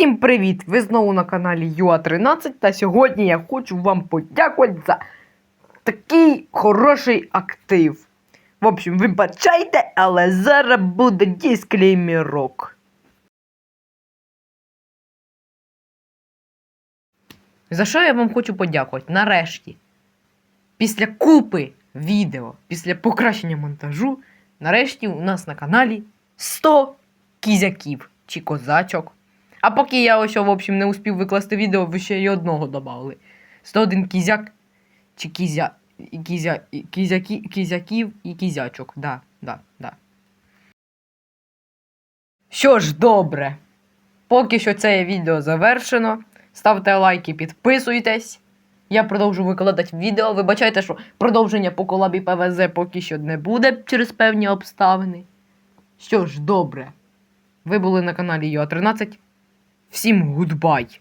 Всім привіт! Ви знову на каналі UA13 та сьогодні я хочу вам подякувати за такий хороший актив. В общем, вибачайте, але зараз буде дисклеймерок. За що я вам хочу подякувати? Нарешті, після купи відео, після покращення монтажу, нарешті у нас на каналі 100 кізяків чи козачок. А поки я ось, в общем, не успів викласти відео, ви ще й одного додали. 101 кізяк чи кізяків і кізячок. Да. Що ж, добре. Поки що це відео завершено. Ставте лайки, підписуйтесь. Я продовжу викладати відео. Вибачайте, що продовження по колабі ПВЗ поки що не буде через певні обставини. Що ж, добре. Ви були на каналі UA13. Всім гудбай!